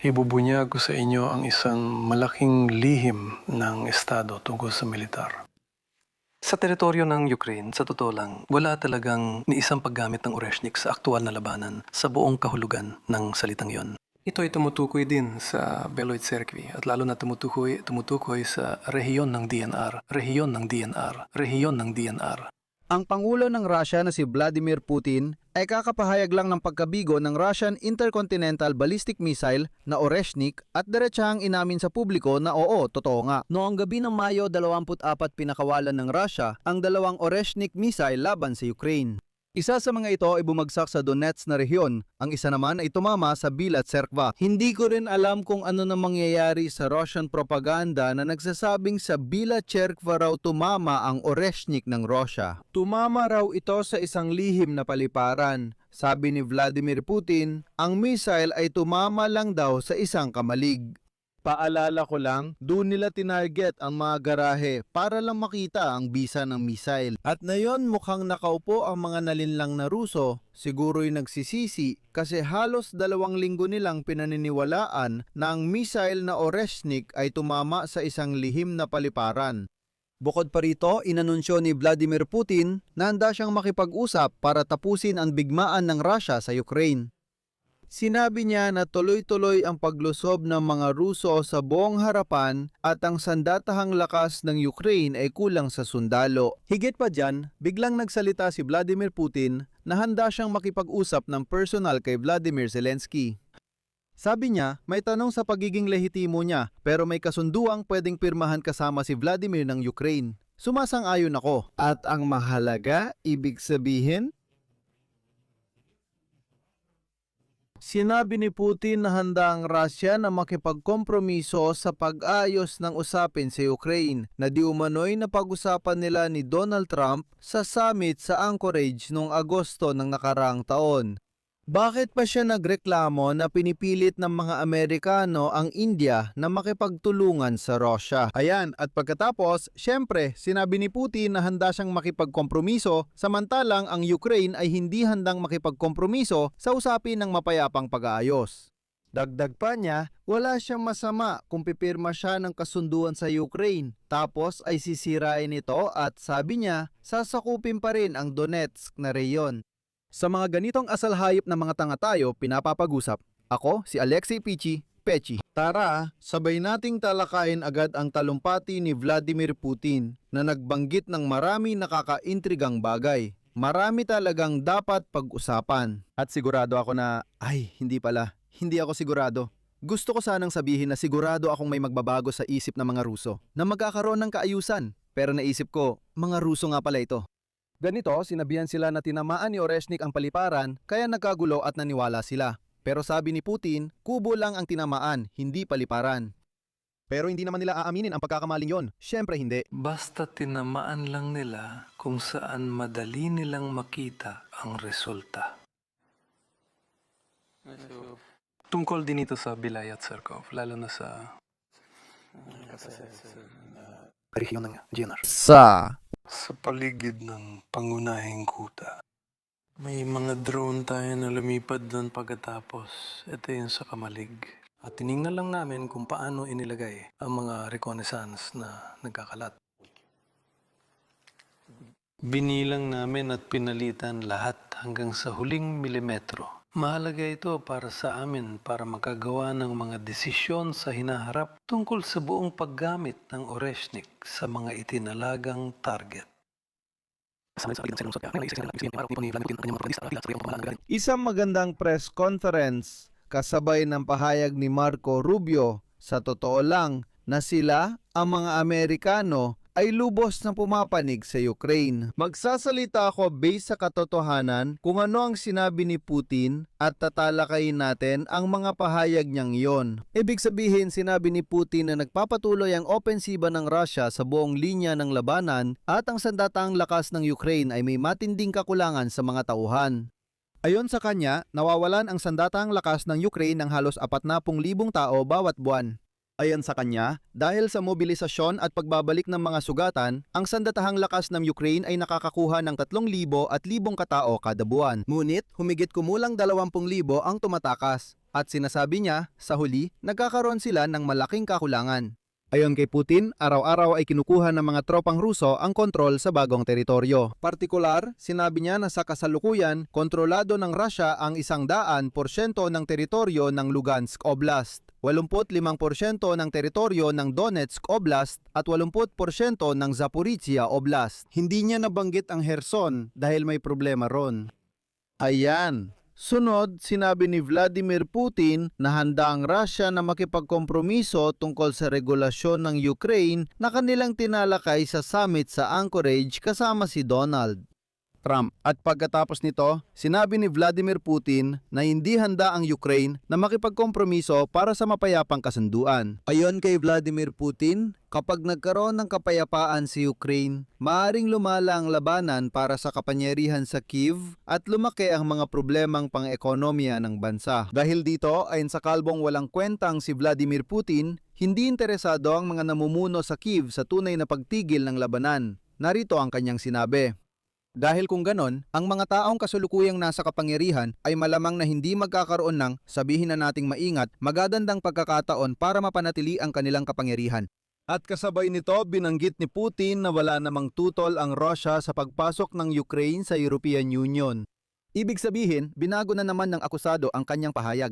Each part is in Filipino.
Ibubunyag ko sa inyo ang isang malaking lihim ng Estado tungkol sa militar. Sa teritoryo ng Ukraine, sa totoo lang, wala talagang ni isang paggamit ng Oreshnik sa aktual na labanan sa buong kahulugan ng salitang yon. Ito ay tumutukoy din sa Beloit Cerkwi at lalo na tumutukoy sa rehiyon ng DNR, rehiyon ng DNR, rehiyon ng DNR. Ang Pangulo ng Russia na si Vladimir Putin ay kakapahayag lang ng pagkabigo ng Russian Intercontinental Ballistic Missile na Oreshnik at diretsahang inamin sa publiko na oo, totoo nga. Noong gabi ng Mayo 24 pinakawalan ng Russia ang dalawang Oreshnik missile laban sa Ukraine. Isa sa mga ito ay bumagsak sa Donetsk na rehiyon, ang isa naman ay tumama sa Bilat Cerkva. Hindi ko rin alam kung ano na mangyayari sa Russian propaganda na nagsasabing sa Bilat Cerkva raw tumama ang Oreshnik ng Russia. Tumama raw ito sa isang lihim na paliparan. Sabi ni Vladimir Putin, ang missile ay tumama lang daw sa isang kamalig. Paalala ko lang, doon nila tinarget ang mga garahe para lang makita ang bisa ng missile. At ngayon mukhang nakaupo ang mga nalinlang na Ruso, siguro'y nagsisisi kasi halos 2 linggo nilang pinaniniwalaan na ang missile na Oreshnik ay tumama sa isang lihim na paliparan. Bukod pa rito, inanunsyo ni Vladimir Putin na handa siyang makipag-usap para tapusin ang bigmaan ng Russia sa Ukraine. Sinabi niya na tuloy-tuloy ang paglusob ng mga Ruso sa buong harapan at ang sandatahang lakas ng Ukraine ay kulang sa sundalo. Higit pa dyan, biglang nagsalita si Vladimir Putin na handa siyang makipag-usap ng personal kay Vladimir Zelensky. Sabi niya, may tanong sa pagiging lehitimo niya pero may kasunduang pwedeng pirmahan kasama si Vladimir ng Ukraine. Sumasang-ayon ako. At ang mahalaga, ibig sabihin, sinabi ni Putin na handa ang Russia na makipagkompromiso sa pag-ayos ng usapin sa Ukraine na di umano'y napag-usapan nila ni Donald Trump sa summit sa Anchorage noong Agosto ng nakaraang taon. Bakit pa siya nagreklamo na pinipilit ng mga Amerikano ang India na makipagtulungan sa Russia? Ayan, at pagkatapos, syempre, sinabi ni Putin na handa siyang makipagkompromiso samantalang ang Ukraine ay hindi handang makipagkompromiso sa usapin ng mapayapang pag-aayos. Dagdag pa niya, wala siyang masama kung pipirma siya ng kasunduan sa Ukraine tapos ay sisirain ito at sabi niya, sasakupin pa rin ang Donetsk na rehiyon. Sa mga ganitong asalhayop na mga tanga tayo, pinapapag-usap. Ako, si Alexei Pechi. Tara, sabay nating talakayin agad ang talumpati ni Vladimir Putin na nagbanggit ng marami nakakaintrigang bagay. Marami talagang dapat pag-usapan. At sigurado ako na, hindi ako sigurado. Gusto ko sanang sabihin na sigurado akong may magbabago sa isip ng mga Ruso na magkakaroon ng kaayusan. Pero naisip ko, mga Ruso nga pala ito. Ganito, sinabihan sila na tinamaan ni Oreshnik ang paliparan kaya nagkagulo at naniwala sila. Pero sabi ni Putin, kubo lang ang tinamaan, hindi paliparan. Pero hindi naman nila aaminin ang pagkakamaling yon. Siyempre hindi. Basta tinamaan lang nila kung saan madali nilang makita ang resulta. Tungkol din ito sa Bilayat Cerkov, lalo na sa rehiyon ng DNR. Sa paligid ng pangunahing kuta. May mga drone tayo na lumipad doon pagkatapos. Ito yung sa Kamalig. At tiningnan lang namin kung paano inilagay ang mga reconnaissance na nagkakalat. Binilang namin at pinalitan lahat hanggang sa huling milimetro. Mahalaga ito para sa amin para makagawa ng mga desisyon sa hinaharap tungkol sa buong paggamit ng Oreshnik sa mga itinalagang target. Isang magandang press conference kasabay ng pahayag ni Marco Rubio. Sa totoo lang na sila, ang mga Amerikano, ay lubos na pumapanig sa Ukraine. Magsasalita ako based sa katotohanan kung ano ang sinabi ni Putin at tatalakayin natin ang mga pahayag niyang iyon. Ibig sabihin, sinabi ni Putin na nagpapatuloy ang opensiba ng Russia sa buong linya ng labanan at ang sandatahang lakas ng Ukraine ay may matinding kakulangan sa mga tauhan. Ayon sa kanya, nawawalan ang sandatahang lakas ng Ukraine ng halos 40,000 tao bawat buwan. Ayon sa kanya, dahil sa mobilisasyon at pagbabalik ng mga sugatan, ang sandatahang lakas ng Ukraine ay nakakakuha ng 3,000 at 1,000 katao kada buwan. Ngunit, humigit kumulang 20,000 ang tumatakas. At sinasabi niya, sa huli, nagkakaroon sila ng malaking kakulangan. Ayon kay Putin, araw-araw ay kinukuha ng mga tropang Ruso ang kontrol sa bagong teritoryo. Partikular, sinabi niya na sa kasalukuyan, kontrolado ng Russia ang 100% ng teritoryo ng Lugansk Oblast, 85% ng teritoryo ng Donetsk Oblast at 80% ng Zaporizhia Oblast. Hindi niya nabanggit ang Kherson dahil may problema ron. Ayan. Sunod, sinabi ni Vladimir Putin na handa ang Russia na makipagkompromiso tungkol sa regulasyon ng Ukraine na kanilang tinalakay sa summit sa Anchorage kasama si Donald Trump. At pagkatapos nito, sinabi ni Vladimir Putin na hindi handa ang Ukraine na makipagkompromiso para sa mapayapang kasunduan. Ayon kay Vladimir Putin, kapag nagkaroon ng kapayapaan si Ukraine, maaaring lumala ang labanan para sa kapangyarihan sa Kyiv at lumaki ang mga problemang pang-ekonomiya ng bansa. Dahil dito, ayon sa kalbong walang kwentang si Vladimir Putin, hindi interesado ang mga namumuno sa Kyiv sa tunay na pagtigil ng labanan. Narito ang kanyang sinabi. Dahil kung ganon, ang mga taong kasulukuyang nasa kapangyarihan ay malamang na hindi magkakaroon ng, sabihin na nating maingat, magagandang pagkakataon para mapanatili ang kanilang kapangyarihan. At kasabay nito, binanggit ni Putin na wala namang tutol ang Russia sa pagpasok ng Ukraine sa European Union. Ibig sabihin, binago na naman ng akusado ang kanyang pahayag.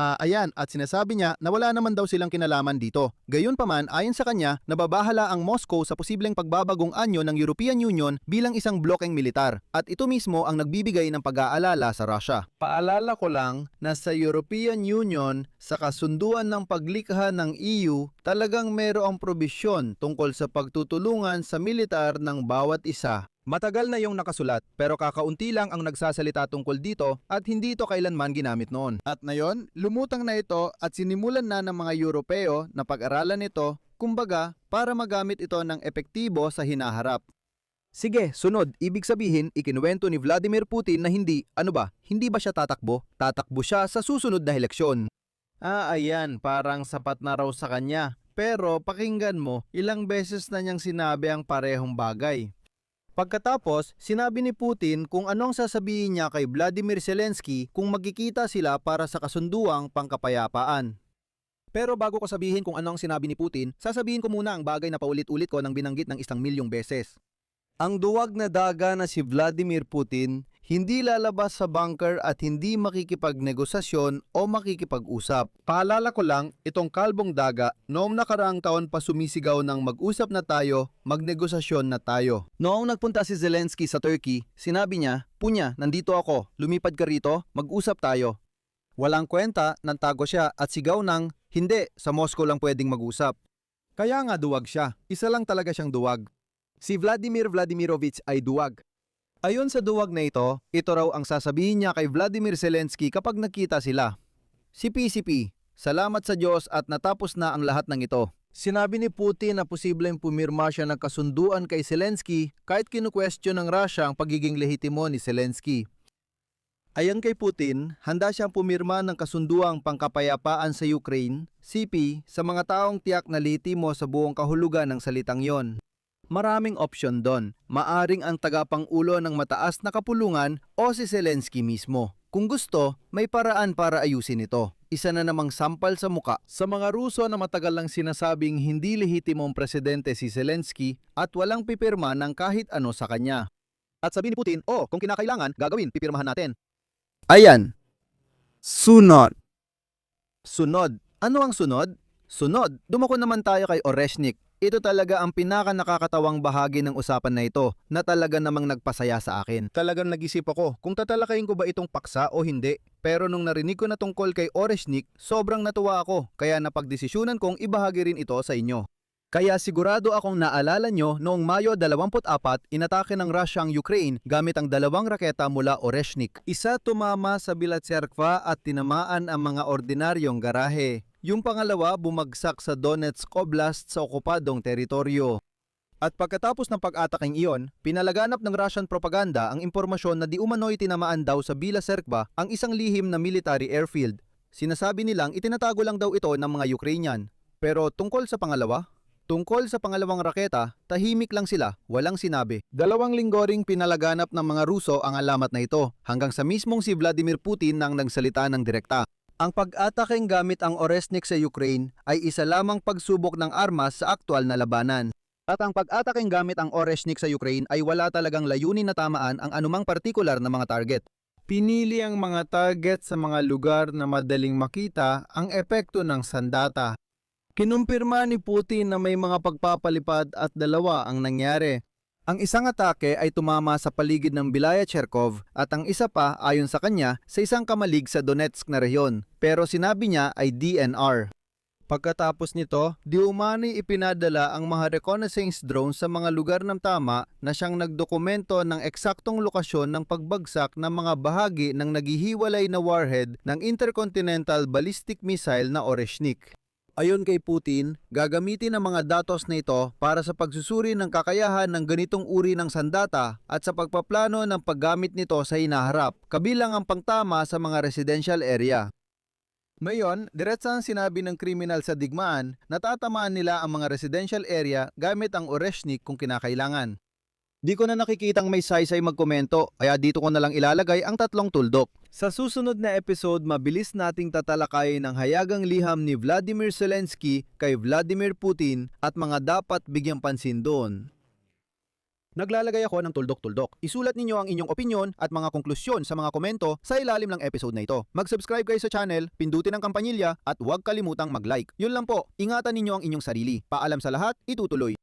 Ayan, at sinasabi niya na wala naman daw silang kinalaman dito. Gayunpaman, ayon sa kanya, nababahala ang Moscow sa posibleng pagbabagong anyo ng European Union bilang isang blokeng militar. At ito mismo ang nagbibigay ng pag-aalala sa Russia. Paalala ko lang na sa European Union, sa kasunduan ng paglikha ng EU, talagang mayroong probisyon tungkol sa pagtutulungan sa militar ng bawat isa. Matagal na yung nakasulat pero kakaunti lang ang nagsasalita tungkol dito at hindi ito kailanman ginamit noon. At ngayon, lumutang na ito at sinimulan na ng mga Europeo na pag-aralan ito, kumbaga, para magamit ito ng epektibo sa hinaharap. Sige, sunod, ibig sabihin, ikinuwento ni Vladimir Putin na hindi ba siya tatakbo? Tatakbo siya sa susunod na eleksyon. Ayan, parang sapat na raw sa kanya. Pero pakinggan mo, ilang beses na niyang sinabi ang parehong bagay. Pagkatapos, sinabi ni Putin kung anong sasabihin niya kay Vladimir Zelensky kung magkikita sila para sa kasunduang pangkapayapaan. Pero bago ko sabihin kung anong sinabi ni Putin, sasabihin ko muna ang bagay na paulit-ulit ko nang binanggit ng 1,000,000 beses. Ang duwag na daga na si Vladimir Putin hindi lalabas sa bunker at hindi makikipagnegosasyon o makikipag-usap. Paalala ko lang, itong kalbong daga, noong nakaraang taon pa sumisigaw ng mag-usap na tayo, magnegosasyon na tayo. Noong nagpunta si Zelensky sa Turkey, sinabi niya, Punya, nandito ako, lumipad ka rito, mag-usap tayo. Walang kwenta, nantago siya at sigaw ng, hindi, sa Moscow lang pwedeng mag-usap. Kaya nga duwag siya, isa lang talaga siyang duwag. Si Vladimir Vladimirovich ay duwag. Ayon sa duwag na ito raw ang sasabihin niya kay Vladimir Zelensky kapag nagkita sila. Si PCP, salamat sa Diyos at natapos na ang lahat ng ito. Sinabi ni Putin na posibleng pumirma siya ng kasunduan kay Zelensky kahit kinu-question ng Russia ang pagiging lehitimo ni Zelensky. Ayon kay Putin, handa siyang pumirma ng kasunduang pangkapayapaan sa Ukraine, CP, sa mga taong tiyak na lehitimo sa buong kahulugan ng salitang yon. Maraming opsyon doon. Maaring ang tagapangulo ng mataas na kapulungan o si Zelensky mismo. Kung gusto, may paraan para ayusin ito. Isa na namang sampal sa muka sa mga Ruso na matagal lang sinasabing hindi lehitimong presidente si Zelensky at walang pipirma ng kahit ano sa kanya. At sabi ni Putin, kung kinakailangan, gagawin, pipirmahan natin. Ayan. Sunod. Sunod. Ano ang sunod? Sunod, dumako naman tayo kay Oreshnik. Ito talaga ang pinaka-nakakatawang bahagi ng usapan na ito na talaga namang nagpasaya sa akin. Talagang nag-isip ako kung tatalakayin ko ba itong paksa o hindi. Pero nung narinig ko na tungkol kay Oreshnik, sobrang natuwa ako kaya napagdesisyonan kong ibahagi rin ito sa inyo. Kaya sigurado akong naalala nyo noong Mayo 24, inatake ng Russia ang Ukraine gamit ang 2 raketa mula Oreshnik. Isa tumama sa Bilatserkva at tinamaan ang mga ordinaryong garahe. Yung pangalawa bumagsak sa Donetsk Oblast sa okupadong teritoryo. At pagkatapos ng pag-ataking iyon, pinalaganap ng Russian propaganda ang impormasyon na di umano'y tinamaan daw sa Bilatserkva ang isang lihim na military airfield. Sinasabi nilang itinatago lang daw ito ng mga Ukrainian. Pero tungkol sa pangalawa? Tungkol sa pangalawang raketa, tahimik lang sila, walang sinabi. 2 linggo ring pinalaganap ng mga Ruso ang alamat na ito, hanggang sa mismong si Vladimir Putin nang nagsalita ng direkta. Ang pag-ataking gamit ang Oresnik sa Ukraine ay isa lamang pagsubok ng armas sa aktwal na labanan. At ang pag-ataking gamit ang Oresnik sa Ukraine ay wala talagang layunin na tamaan ang anumang partikular na mga target. Pinili ang mga target sa mga lugar na madaling makita ang epekto ng sandata. Kinumpirma ni Putin na may mga pagpapalipad at dalawa ang nangyari. Ang isang atake ay tumama sa paligid ng Bilaya Cherkov at ang isa pa ayon sa kanya sa isang kamalig sa Donetsk na rehiyon, pero sinabi niya ay DNR. Pagkatapos nito, di umano'y ipinadala ang mga reconnaissance drones sa mga lugar ng tama na siyang nagdokumento ng eksaktong lokasyon ng pagbagsak ng mga bahagi ng naghihiwalay na warhead ng intercontinental ballistic missile na Oreshnik. Ayon kay Putin, gagamitin ang mga datos na ito para sa pagsusuri ng kakayahan ng ganitong uri ng sandata at sa pagpaplano ng paggamit nito sa hinaharap, kabilang ang pangtama sa mga residential area. Ngayon, diretsahang sinabi ng kriminal sa digmaan na tatamaan nila ang mga residential area gamit ang Oreshnik kung kinakailangan. Di ko na nakikitang may saysay magkomento, kaya dito ko na lang ilalagay ang tatlong tuldok. Sa susunod na episode, mabilis nating tatalakayin ang hayagang liham ni Vladimir Zelensky kay Vladimir Putin at mga dapat bigyang pansin doon. Naglalagay ako ng tuldok-tuldok. Isulat ninyo ang inyong opinyon at mga konklusyon sa mga komento sa ilalim ng episode na ito. Mag-subscribe kayo sa channel, pindutin ang kampanilya at huwag kalimutang mag-like. Yun lang po, ingatan ninyo ang inyong sarili. Paalam sa lahat, itutuloy.